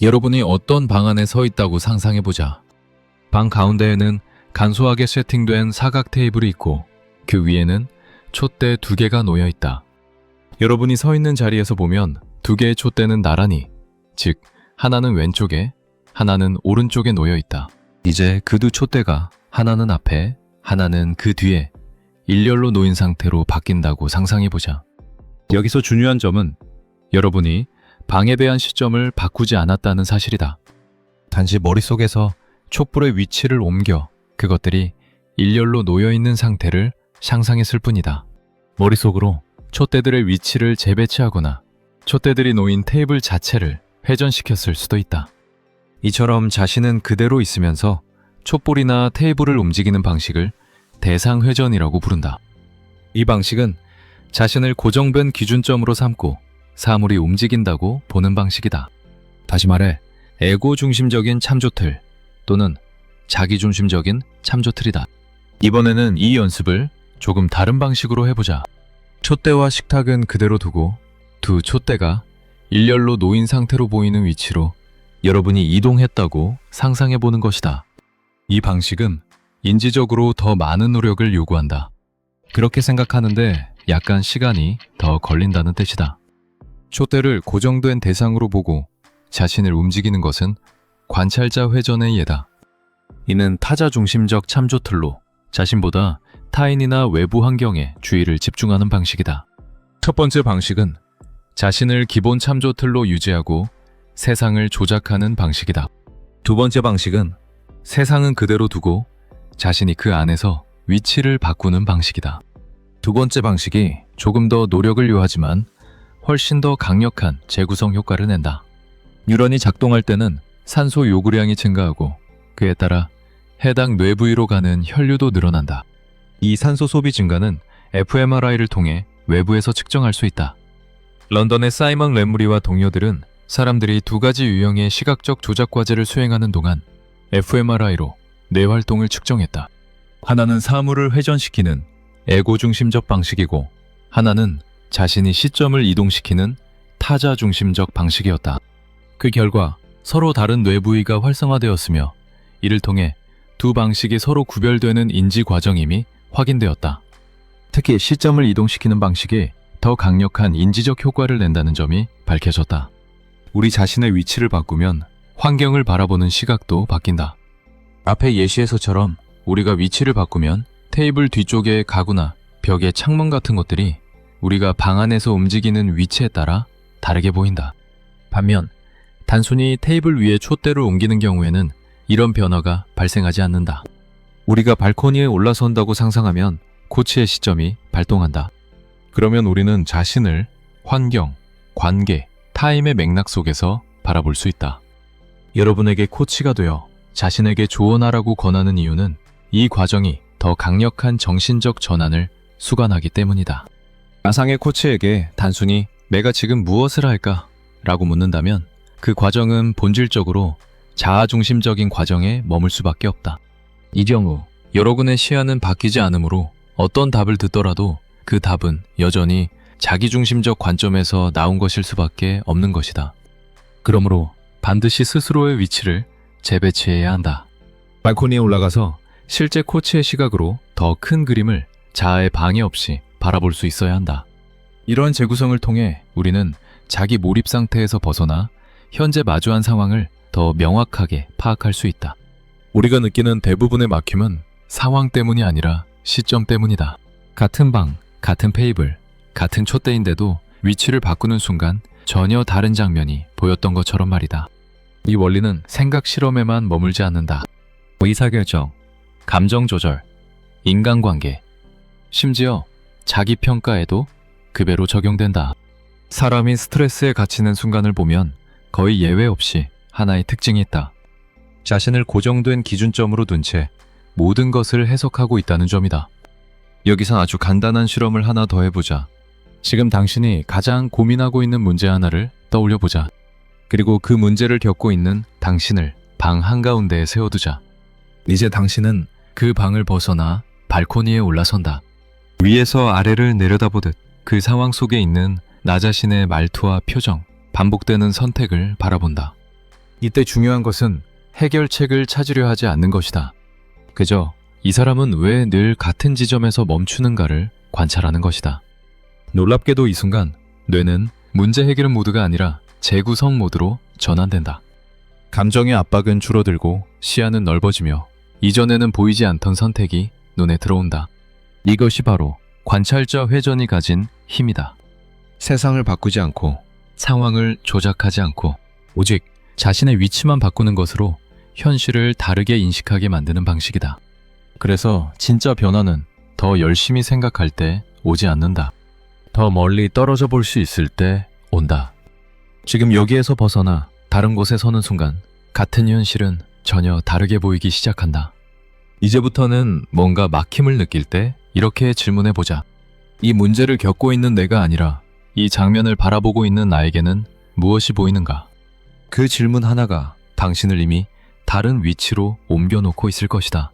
여러분이 어떤 방 안에 서 있다고 상상해보자. 방 가운데에는 간소하게 세팅된 사각 테이블이 있고 그 위에는 촛대 2개가 놓여 있다. 여러분이 서 있는 자리에서 보면 2개의 촛대는 나란히, 즉 하나는 왼쪽에, 하나는 오른쪽에 놓여 있다. 이제 그 2 촛대가 하나는 앞에, 하나는 그 뒤에 일렬로 놓인 상태로 바뀐다고 상상해보자. 여기서 중요한 점은 여러분이 방에 대한 시점을 바꾸지 않았다는 사실이다. 단지 머릿속에서 촛불의 위치를 옮겨 그것들이 일렬로 놓여있는 상태를 상상했을 뿐이다. 머릿속으로 촛대들의 위치를 재배치하거나 촛대들이 놓인 테이블 자체를 회전시켰을 수도 있다. 이처럼 자신은 그대로 있으면서 촛불이나 테이블을 움직이는 방식을 대상회전이라고 부른다. 이 방식은 자신을 고정된 기준점으로 삼고 사물이 움직인다고 보는 방식이다. 다시 말해 에고 중심적인 참조틀 또는 자기중심적인 참조틀이다. 이번에는 이 연습을 조금 다른 방식으로 해보자. 촛대와 식탁은 그대로 두고 2 촛대가 일렬로 놓인 상태로 보이는 위치로 여러분이 이동했다고 상상해보는 것이다. 이 방식은 인지적으로 더 많은 노력을 요구한다. 그렇게 생각하는데 약간 시간이 더 걸린다는 뜻이다. 촛대를 고정된 대상으로 보고 자신을 움직이는 것은 관찰자 회전의 예다. 이는 타자 중심적 참조틀로 자신보다 타인이나 외부 환경에 주의를 집중하는 방식이다. 첫 번째 방식은 자신을 기본 참조틀로 유지하고 세상을 조작하는 방식이다. 두 번째 방식은 세상은 그대로 두고 자신이 그 안에서 위치를 바꾸는 방식이다. 두 번째 방식이 조금 더 노력을 요하지만 훨씬 더 강력한 재구성 효과를 낸다. 뉴런이 작동할 때는 산소 요구량이 증가하고 그에 따라 해당 뇌 부위로 가는 혈류도 늘어난다. 이 산소 소비 증가는 fMRI를 통해 외부에서 측정할 수 있다. 런던의 사이먼 레무리와 동료들은 사람들이 2가지 유형의 시각적 조작 과제를 수행하는 동안 fMRI로 뇌 활동을 측정했다. 하나는 사물을 회전시키는 에고 중심적 방식이고 하나는 자신이 시점을 이동시키는 타자 중심적 방식이었다. 그 결과 서로 다른 뇌 부위가 활성화되었으며 이를 통해 2 방식이 서로 구별되는 인지 과정임이 확인되었다. 특히 시점을 이동시키는 방식이 더 강력한 인지적 효과를 낸다는 점이 밝혀졌다. 우리 자신의 위치를 바꾸면 환경을 바라보는 시각도 바뀐다. 앞의 예시에서처럼 우리가 위치를 바꾸면 테이블 뒤쪽의 가구나 벽의 창문 같은 것들이 우리가 방 안에서 움직이는 위치에 따라 다르게 보인다. 반면 단순히 테이블 위에 촛대를 옮기는 경우에는 이런 변화가 발생하지 않는다. 우리가 발코니에 올라선다고 상상하면 코치의 시점이 발동한다. 그러면 우리는 자신을 환경, 관계, 타임의 맥락 속에서 바라볼 수 있다. 여러분에게 코치가 되어 자신에게 조언하라고 권하는 이유는 이 과정이 더 강력한 정신적 전환을 수반하기 때문이다. 가상의 코치에게 단순히 내가 지금 무엇을 할까? 라고 묻는다면 그 과정은 본질적으로 자아중심적인 과정에 머물 수밖에 없다. 이 경우 여러분의 시야는 바뀌지 않으므로 어떤 답을 듣더라도 그 답은 여전히 자기중심적 관점에서 나온 것일 수밖에 없는 것이다. 그러므로 반드시 스스로의 위치를 재배치해야 한다. 발코니에 올라가서 실제 코치의 시각으로 더 큰 그림을 자아의 방해 없이 바라볼 수 있어야 한다. 이러한 재구성을 통해 우리는 자기 몰입 상태에서 벗어나 현재 마주한 상황을 더 명확하게 파악할 수 있다. 우리가 느끼는 대부분의 막힘은 상황 때문이 아니라 시점 때문이다. 같은 방, 같은 테이블, 같은 촛대인데도 위치를 바꾸는 순간 전혀 다른 장면이 보였던 것처럼 말이다. 이 원리는 생각 실험에만 머물지 않는다. 의사결정, 감정 조절, 인간관계, 심지어 자기평가에도 그대로 적용된다. 사람이 스트레스에 갇히는 순간을 보면 거의 예외 없이 하나의 특징이 있다. 자신을 고정된 기준점으로 둔 채 모든 것을 해석하고 있다는 점이다. 여기선 아주 간단한 실험을 하나 더 해보자. 지금 당신이 가장 고민하고 있는 문제 하나를 떠올려보자. 그리고 그 문제를 겪고 있는 당신을 방 한가운데에 세워두자. 이제 당신은 그 방을 벗어나 발코니에 올라선다. 위에서 아래를 내려다보듯 그 상황 속에 있는 나 자신의 말투와 표정, 반복되는 선택을 바라본다. 이때 중요한 것은 해결책을 찾으려 하지 않는 것이다. 그저 이 사람은 왜 늘 같은 지점에서 멈추는가를 관찰하는 것이다. 놀랍게도 이 순간 뇌는 문제 해결 모드가 아니라 재구성 모드로 전환된다. 감정의 압박은 줄어들고 시야는 넓어지며 이전에는 보이지 않던 선택이 눈에 들어온다. 이것이 바로 관찰자 회전이 가진 힘이다. 세상을 바꾸지 않고 상황을 조작하지 않고 오직 자신의 위치만 바꾸는 것으로 현실을 다르게 인식하게 만드는 방식이다. 그래서 진짜 변화는 더 열심히 생각할 때 오지 않는다. 더 멀리 떨어져 볼 수 있을 때 온다. 지금 여기에서 벗어나 다른 곳에 서는 순간 같은 현실은 전혀 다르게 보이기 시작한다. 이제부터는 뭔가 막힘을 느낄 때 이렇게 질문해 보자. 이 문제를 겪고 있는 내가 아니라 이 장면을 바라보고 있는 나에게는 무엇이 보이는가? 그 질문 하나가 당신을 이미 다른 위치로 옮겨놓고 있을 것이다.